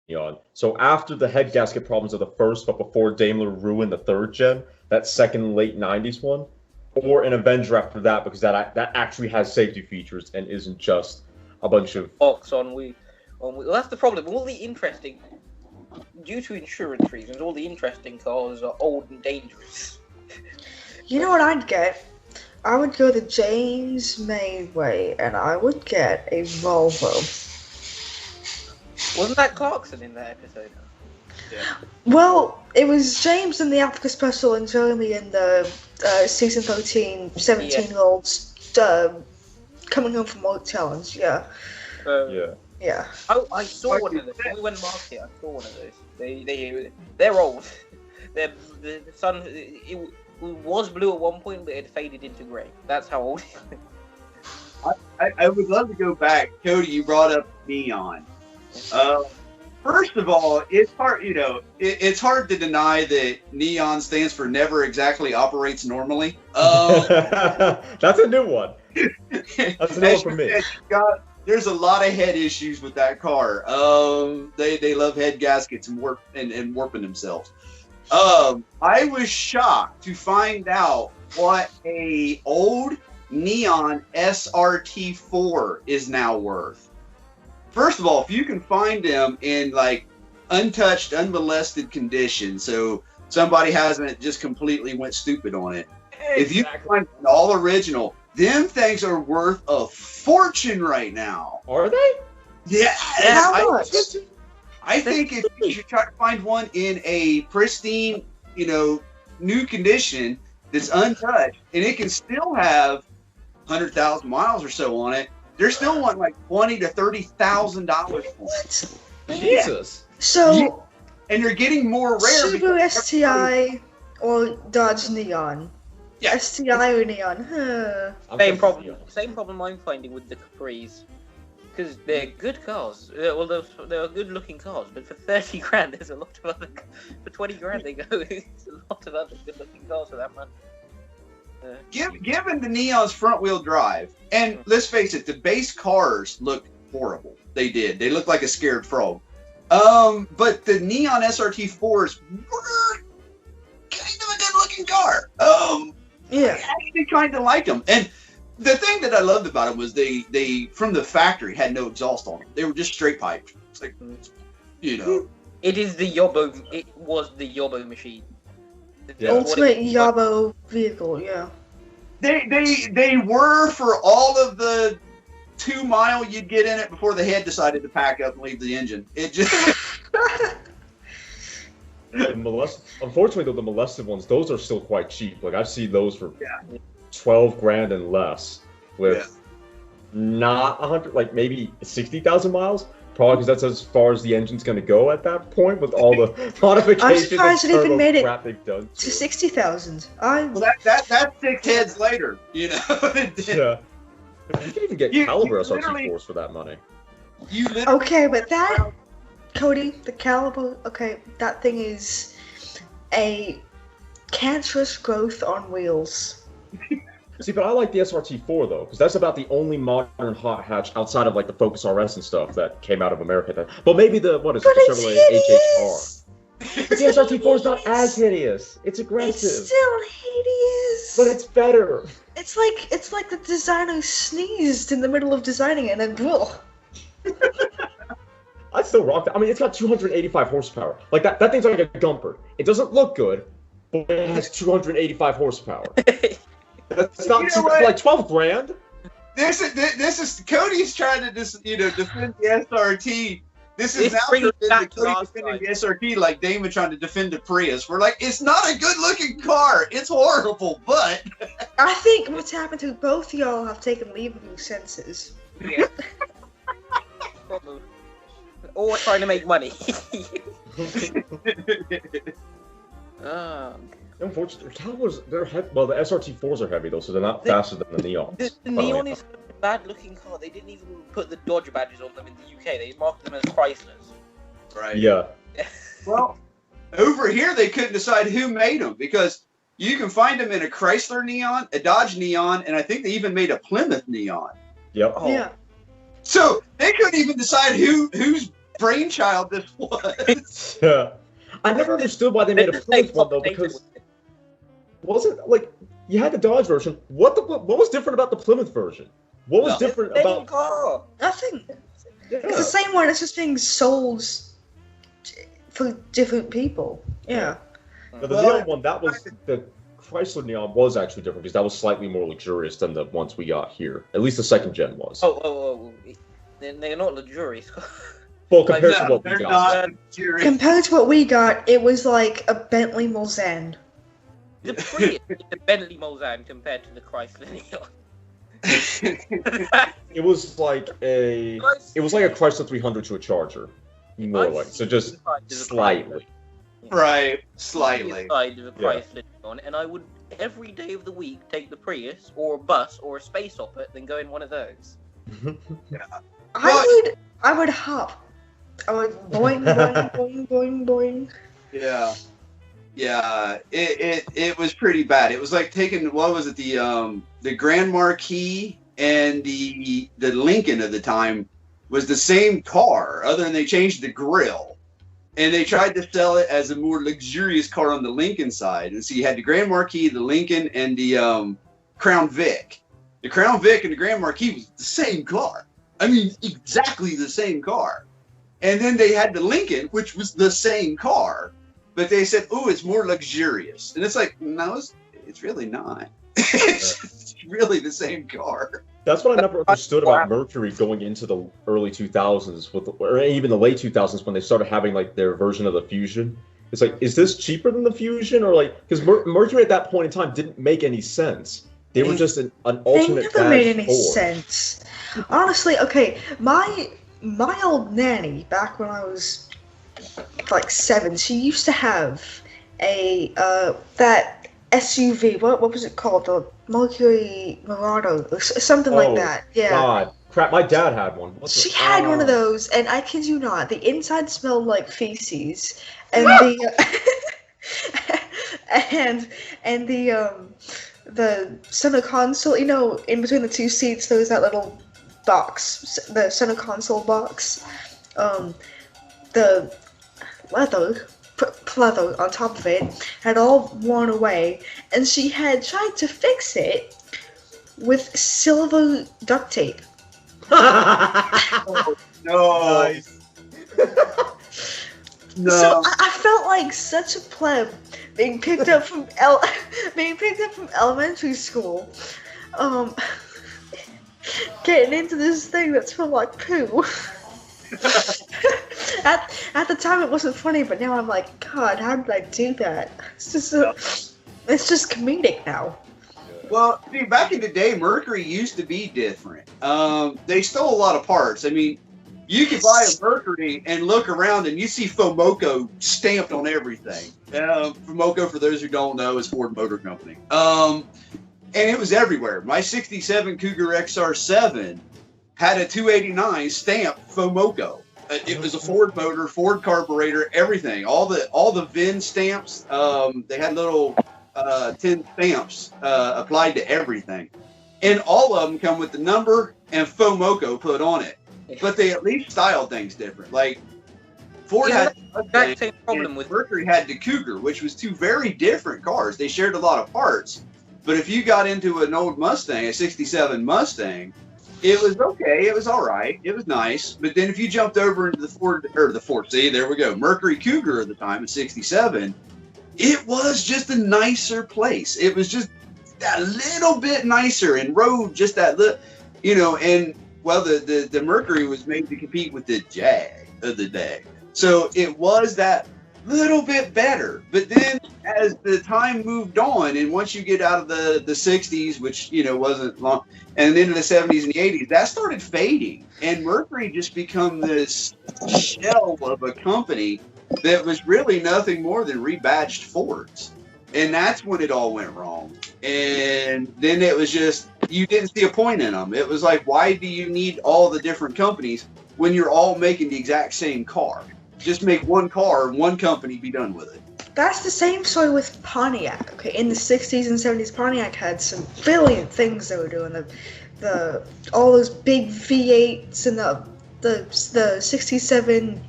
Neon. So after the head gasket problems of the first, but before Daimler ruined the third gen, that second late '90s one, or an Avenger after that because that actually has safety features and isn't just a bunch of Box on we. Well, that's the problem. All the interesting, due to insurance reasons, all the interesting cars are old and dangerous. You know what I'd get? I would go the James May way, and I would get a Volvo. Wasn't that Clarkson in that episode? Yeah. Well, it was James in the Africa Special and Jeremy in the season 13, 17-year-olds coming home from work challenge. Yeah. yeah. Yeah. Oh, I saw one of those. When we went market, I saw one of those. They're old. The sun it was blue at one point, but it faded into grey. That's how old. I would love to go back. Cody, you brought up neon. First of all, it's hard. It's hard to deny that neon stands for never exactly operates normally. That's a new one. That's a new one for me. There's a lot of head issues with that car. They love head gaskets and warping themselves. I was shocked to find out what a old neon SRT4 is now worth. First of all, if you can find them in like untouched, unmolested condition, so somebody hasn't just completely went stupid on it. Exactly. If you can find an all original, them things are worth a fortune right now. Are they? Yeah. How much? I think if you should try to find one in a pristine, new condition that's untouched, and it can still have 100,000 miles or so on it, they're still wanting like $20,000 to $30,000 for it. What? Jesus. So, and they're getting more rare. Subaru STI or Dodge Neon? Yeah. STI or Neon? Huh. Same problem I'm finding with the Capris. Because they're good cars. Well, they're good-looking cars, but for 30 grand, there's a lot of other. For 20 grand, they go. There's a lot of other good-looking cars for that money. Given the Neon's front-wheel drive, and let's face it, the base cars look horrible. They did. They looked like a scared frog. But the Neon SRT4s were kind of a good-looking car. Yeah. I actually kind of liked them, and the thing that I loved about it was they from the factory had no exhaust on them. They were just straight pipes. It's like, It is the Yobbo. It was the Yobbo machine. Yeah. Ultimate Yabo vehicle, yeah. They were for all of the 2 mile you'd get in it before the head decided to pack up and leave the engine. It just Unfortunately, though, the molested ones, those are still quite cheap. Like I've seen those for 12 grand and less, with not 100, like maybe 60,000 miles. Probably because that's as far as the engine's going to go at that point, with all the modifications. I'm surprised it even made it done to 60,000. Well, that's 6 heads later, Yeah. You can even get Caliber SRT4s for that money. Okay, but that, Cody, the Caliber, okay, that thing is a cancerous growth on wheels. See, but I like the SRT4 though, because that's about the only modern hot hatch outside of like the Focus RS and stuff that came out of America. But maybe the Chevrolet HHR. But the SRT4 is not as hideous. It's aggressive. It's still hideous. But it's better. It's like the designer sneezed in the middle of designing it and then ugh. I'd still rock that. I mean, it's got 285 horsepower. Like that thing's like a Gumper. It doesn't look good, but it has 285 horsepower. That's not cheap. It's like 12 grand. This is Cody's trying to defend the SRT. This is now Cody defending the SRT like Damon trying to defend the Prius. We're like, it's not a good looking car. It's horrible, but I think what's happened to both of y'all have taken leave of your senses. Yeah. Or trying to make money. Unfortunately, Calibers, they're heavy. Well, the SRT4s are heavy though, so they're not faster than the Neons. The Neon is a bad-looking car. They didn't even put the Dodge badges on them in the UK. They marked them as Chryslers. Right. Yeah. Well, over here they couldn't decide who made them because you can find them in a Chrysler Neon, a Dodge Neon, and I think they even made a Plymouth Neon. Yep. Yeah. So they couldn't even decide whose brainchild this was. Yeah. I never understood why they made a Plymouth one though, because wasn't like you had the Dodge version. What was different about the Plymouth version? What was different about car? Nothing. Yeah. It's the same one. It's just being sold for different people. Yeah. Now, the Neon one, that was the Chrysler Neon was actually different because that was slightly more luxurious than the ones we got here. At least the second gen was. Oh. They're not luxurious. Well, compared to No, what we they're got. not luxurious. Compared to what we got, it was like a Bentley Mulsanne. The Prius is the Bentley Mulsanne compared to the Chrysler Neon. It was like a Chrysler 300 to a Charger, more like. So just slightly. Right, slightly. Side of a Chrysler Neon, and I would every day of the week take the Prius or a bus or a space opera, then go in one of those. I would hop. I would boing, boing, boing, boing, boing. Yeah. Yeah, it was pretty bad. It was like taking, what was it, the Grand Marquis and the Lincoln at the time was the same car, other than they changed the grille. And they tried to sell it as a more luxurious car on the Lincoln side. And so you had the Grand Marquis, the Lincoln, and the Crown Vic. The Crown Vic and the Grand Marquis was the same car. I mean, exactly the same car. And then they had the Lincoln, which was the same car. But they said, "Oh, it's more luxurious," and it's like, no, it's really not. It's really the same car. That's what I never understood about Mercury going into the early 2000s, or even the late 2000s when they started having like their version of the Fusion. It's like, is this cheaper than the Fusion, or like because Mercury at that point in time didn't make any sense. They were just an alternate. They never made any sense. Honestly, okay, my old nanny back when I was like 7, she used to have a that SUV. What was it called? The Mercury Murano, or something like that. Yeah. God, crap! My dad had one. She had one of those, and I kid you not, the inside smelled like feces, and the center console. You know, in between the two seats, there was that little box, the center console box. The leather on top of it had all worn away, and she had tried to fix it with silver duct tape. Oh, no. Nice. No. So I felt like such a pleb being picked up from elementary school, getting into this thing that smelled like poo. At the time it wasn't funny, but now I'm like, God, how did I do that? It's just comedic now. Well, see, back in the day, Mercury used to be different. They stole a lot of parts. I mean, you could buy a Mercury and look around and you see Fomoco stamped on everything. Fomoco, for those who don't know, is Ford Motor Company. And it was everywhere. My 67 Cougar XR7 had a 289 stamped Fomoco. It was a Ford motor, Ford carburetor, everything. All the VIN stamps. They had little tin stamps applied to everything, and all of them come with the number and Fomoco put on it. But they at least styled things different. Like Ford had that same problem with Mercury had the Cougar, which was two very different cars. They shared a lot of parts, but if you got into an old Mustang, a '67 Mustang, it was okay. It was all right. It was nice. But then if you jumped over into the Ford, see, there we go, Mercury Cougar at the time in '67, it was just a nicer place. It was just that little bit nicer and rode just that little, and well, the Mercury was made to compete with the Jag of the day. So it was that little bit better. But then as the time moved on, and once you get out of the 60s, which, wasn't long, and into the 70s and the 80s, that started fading. And Mercury just become this shell of a company that was really nothing more than rebadged Fords. And that's when it all went wrong. And then it was just, you didn't see a point in them. It was like, why do you need all the different companies when you're all making the exact same car? Just make one car and one company, be done with it. That's the same story with Pontiac. Okay, in the 60s and 70s, Pontiac had some brilliant things they were doing. The all those big V8s and the the '67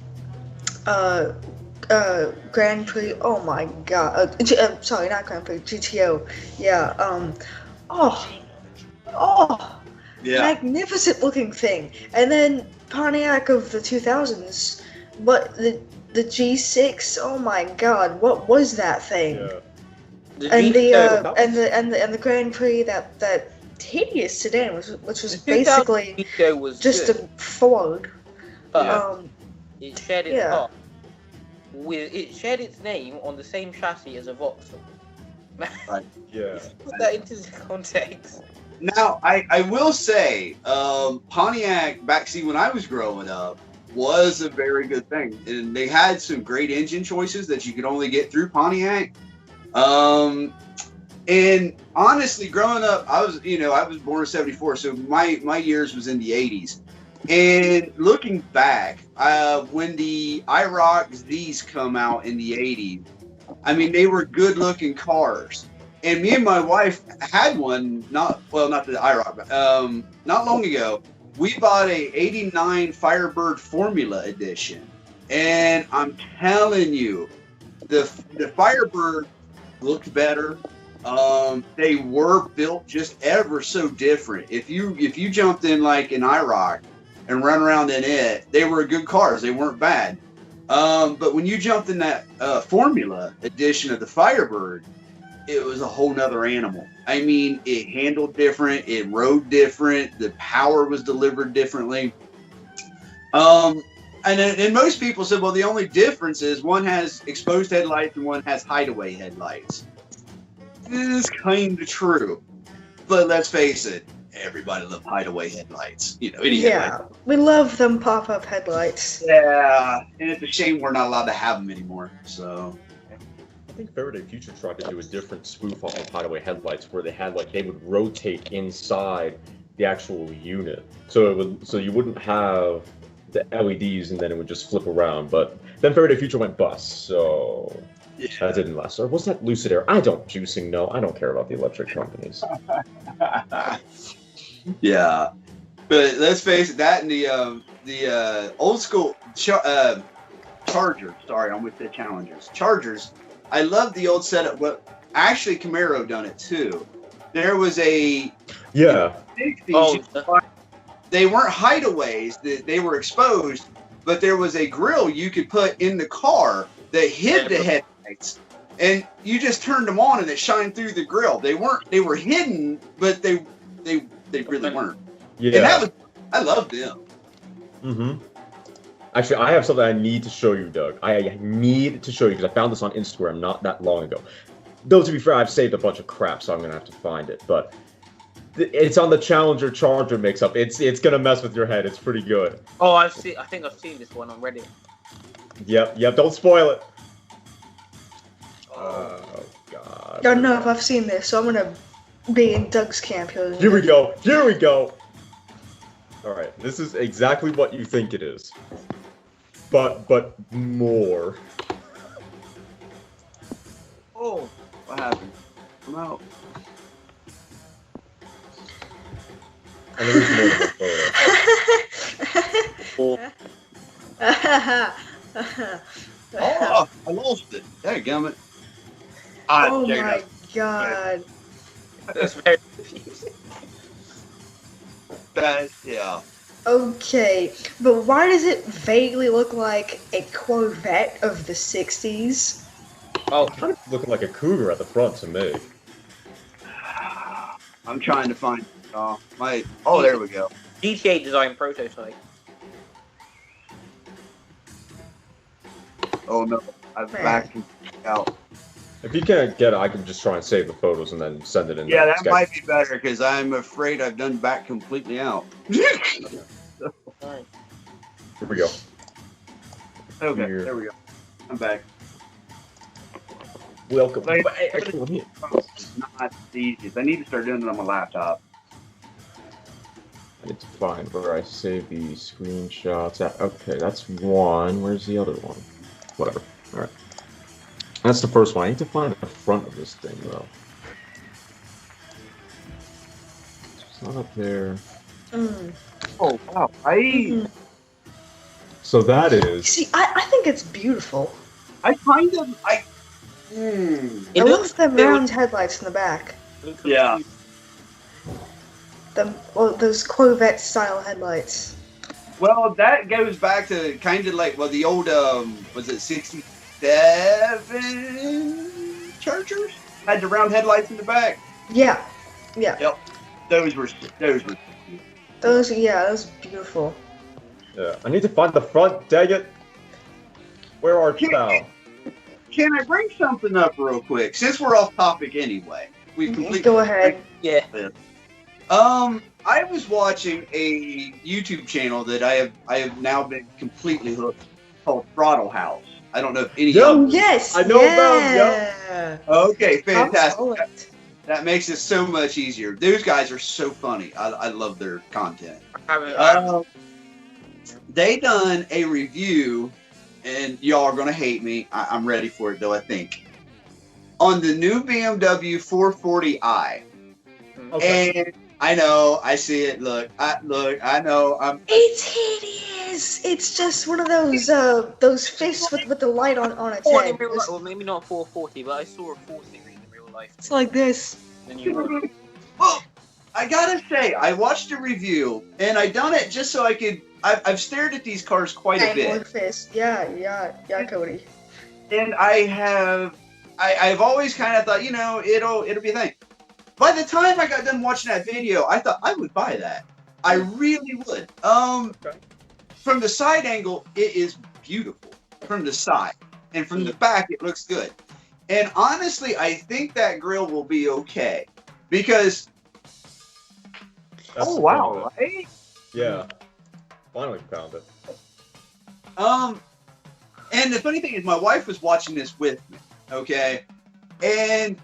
Grand Prix. Oh my god! Sorry, not Grand Prix. GTO. Yeah. Oh. Oh. Yeah. Magnificent looking thing. And then Pontiac of the 2000s. What the G6? Oh my god! What was that thing? Yeah. And the GTO and the Grand Prix, that hideous sedan, which was the 2000 basically GTO was just good, a Ford. but it shared its yeah. part it shared its name on the same chassis as a Vauxhall. Yeah. Put that into context. Now, I will say, Pontiac, when I was growing up, was a very good thing. And they had some great engine choices that you could only get through Pontiac. And honestly, growing up, I was born in '74, so my years was in the '80s. And looking back, when the IROC Z's come out in the '80s, I mean, they were good-looking cars. And me and my wife had one, not the IROC, but not long ago. We bought a '89 Firebird Formula Edition, and I'm telling you, the Firebird looked better. They were built just ever so different. If you jumped in like an IROC and run around in it, they were good cars. They weren't bad. But when you jumped in that Formula Edition of the Firebird, it was a whole nother animal. I mean, it handled different, it rode different, the power was delivered differently. And most people said, well, the only difference is one has exposed headlights and one has hideaway headlights. It's kind of true. But let's face it, everybody loves hideaway headlights. Yeah, we love them pop-up headlights. Yeah, and it's a shame we're not allowed to have them anymore. So I think Faraday Future tried to do a different spoof off of hideaway headlights, where they would rotate inside the actual unit, so you wouldn't have the LEDs and then it would just flip around. But then Faraday Future went bust, so yeah, that didn't last. Or was that Lucid Air? I don't know. I don't care about the electric companies. Yeah, but let's face it, that and the old school Charger. Sorry, I'm with the Challengers. Chargers. I love the old setup. Well, actually, Camaro done it too. There was a they weren't hideaways. They were exposed, but there was a grill you could put in the car that hid the headlights, and you just turned them on and it shined through the grill. They were hidden, but they really weren't. Yeah, and I loved them. Mm-hmm. Actually, I have something I need to show you, Doug. I need to show you because I found this on Instagram not that long ago. Though, to be fair, I've saved a bunch of crap, so I'm going to have to find it. But it's on the Challenger Charger mix-up. It's going to mess with your head. It's pretty good. Oh, I think I've seen this one on Reddit. Yep. Don't spoil it. Oh, God. I don't know if I've seen this, so I'm going to be in Doug's camp here. Here we go. All right. This is exactly what you think it is. But more. Oh, what happened? I'm out. And there is more than a photo. Oh, I lost it. Dadgummit. Oh my god. That's very confusing. Yeah. Okay, but why does it vaguely look like a Corvette of the 60s? Oh, Kind of looking like a Cougar at the front to me. I'm trying to find. There we go. GTA design prototype. Oh no, I've backed out. If you can't get it, I can just try and save the photos and then send it in. Yeah, that might be better because I'm afraid I've done back completely out. Right. Here we go. Okay, Here. there we go. I'm back. Welcome. It's not the easiest. I need to start doing it on my laptop. I need to find where I save the screenshots at. Okay, that's one. Where's the other one? Whatever. All right. That's the first one. I need to find the front of this thing, though. It's not up there. Mm. Oh, wow. So that is. See, I think it's beautiful. I kind of I It love looks them good. round headlights in the back. Yeah. Those Corvette style headlights. Well, that goes back to kind of like the old was it 67 Chargers had the round headlights in the back. Yeah. Yep. Those were Those beautiful. Yeah, I need to find the front. Dang it! Where art thou? Can I bring something up real quick? Since we're off topic anyway, we completely Go ahead. Yeah. I was watching a YouTube channel that I have now been completely hooked called Throttle House. I don't know if any Yep. of you. Yes. I know about 'em, yeah. Okay, fantastic. Solid. That makes it so much easier. Those guys are so funny. I love their content. They done a review, and y'all are gonna hate me. I'm ready for it though. I think on the new BMW 440i, Okay. and I know I see it. Look, I know. It's hideous. It's just one of those fists with the light on its Or head. in real life, well, maybe not 440, but I saw a 4 Series in real life. It's like this. Then you Well, I gotta say, I watched a review, and I done it just so I could. I've stared at these cars quite a One bit, fist. Yeah, Cody. and I've always kind of thought, it'll be a thing. By the time I got done watching that video, I thought I would buy that. I really would. From the side angle, it is beautiful. From the side, and from the back, it looks good. And honestly, I think that grill will be okay because. That's Oh the wow! thing with Right? it. Yeah. Finally found it. And the funny thing is, my wife was watching this with me. Okay, and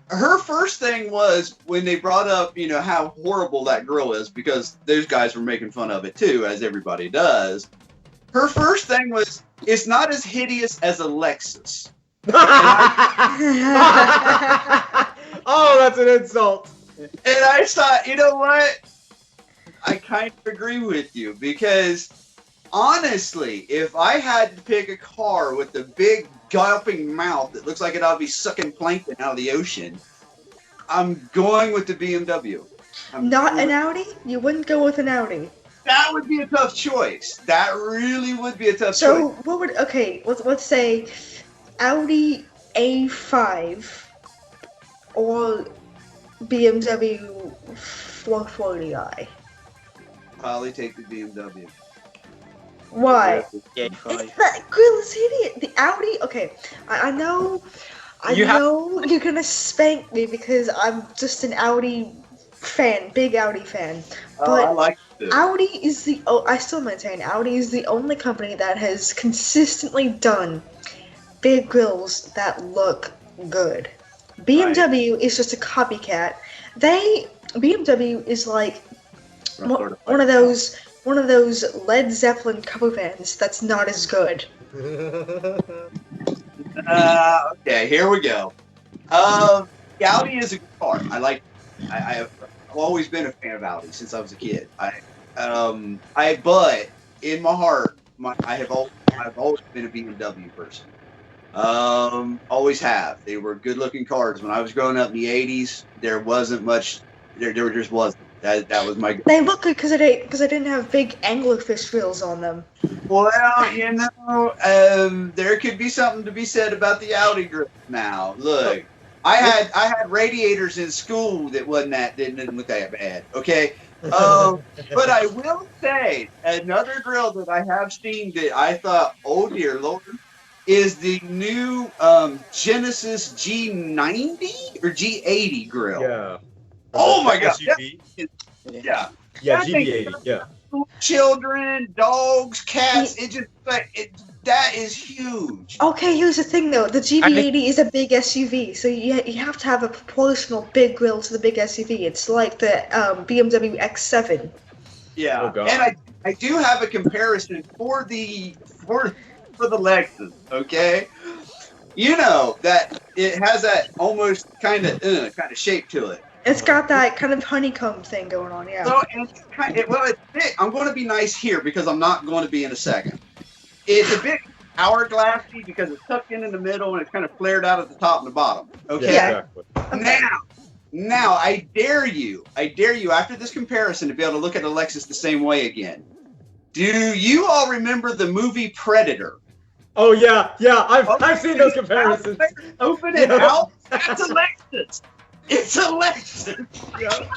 her first thing was when they brought up, how horrible that grill is, because those guys were making fun of it too, as everybody does. Her first thing was, it's not as hideous as a Lexus. Oh, that's an insult. And I thought, you know what? I kind of agree with you, because honestly, if I had to pick a car with a big gulping mouth that looks like it ought to be sucking plankton out of the ocean, I'm going with the BMW. Not an Audi? You wouldn't go with an Audi. That would be a tough choice. That really would be a tough So choice. what would let's say Audi A5 or BMW 440i. Probably take the BMW. Why? Yeah, It's that grill is idiot. The Audi. Okay, I know. I know you're gonna spank me because I'm just an Audi fan, big Audi fan. But I like it. Audi is I still maintain Audi is the only company that has consistently done big grills that look good. BMW is just a copycat. BMW is like one of those Led Zeppelin cover bands that's not as good. Okay, here we go. Audi is a good car. I've always been a fan of Audi since I was a kid. But in my heart, I've always been a BMW person. Always have. They were good-looking cars. When I was growing up in the '80s, there wasn't much. There just wasn't. That was my. They look good because I didn't have big anglerfish wheels on them. Well, there could be something to be said about the Audi grill now. Look, I had radiators in school that didn't look that bad. Okay, but I will say another grill that I have seen that I thought, oh dear Lord, is the new Genesis G90 or G80 grill. Yeah. Oh my God! SUV? Yeah. Yeah, That thing- GV80. Yeah. Children, dogs, cats. That is huge. Okay, here's the thing though. The GV80 is a big SUV, so you have to have a proportional big grille to the big SUV. It's like the BMW X7. Yeah, Oh, God. and I do have a comparison for the Lexus. Okay, you know that it has that almost kind of shape to it. It's got that kind of honeycomb thing going on, yeah. So and it's I'm going to be nice here because I'm not going to be in a second. it's a bit hourglassy because it's tucked in the middle and it's kind of flared out at the top and the bottom. Okay. Yeah, exactly. Okay. Now, I dare you after this comparison to be able to look at a Lexus the same way again. Do you all remember the movie Predator? Oh yeah, I've seen those comparisons. Open it out. It's a Lexus. It's a Lexus. Yeah.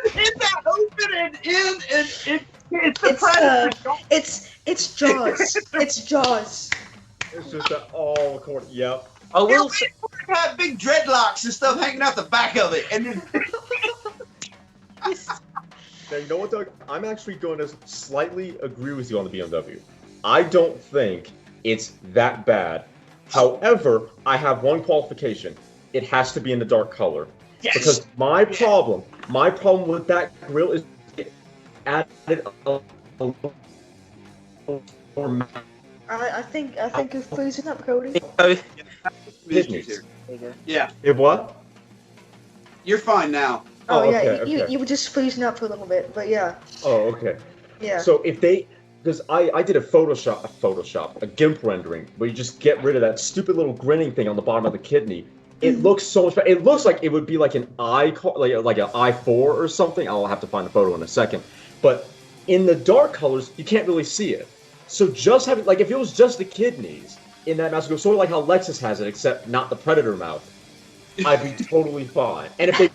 It's that open and in and it's the Predator. It's Jaws. It's Jaws. It's just that all according. Yep. I will say, It had big dreadlocks and stuff hanging out the back of it, and then. Now, you know what, Doug? I'm actually going to slightly agree with you on the BMW. I don't think it's that bad. However, I have one qualification. It has to be in the dark color. Yes. Because my problem with that grill is it added a more I think you're freezing up, Cody. kidneys. there you go. Yeah, It what? you're fine now. Oh, yeah, okay, you okay. were just freezing up for a little bit, but yeah. Oh, okay. Yeah. So if they, because I did a GIMP rendering where you just get rid of that stupid little grinning thing on the bottom of the kidney. It looks so much better. It looks like it would be like an like an i4 or something. I'll have to find the photo in a second. But in the dark colors, you can't really see it. So just having, like, if it was just the kidneys in that mouth, sort of like how Lexus has it, except not the Predator mouth, I'd be totally fine. And if they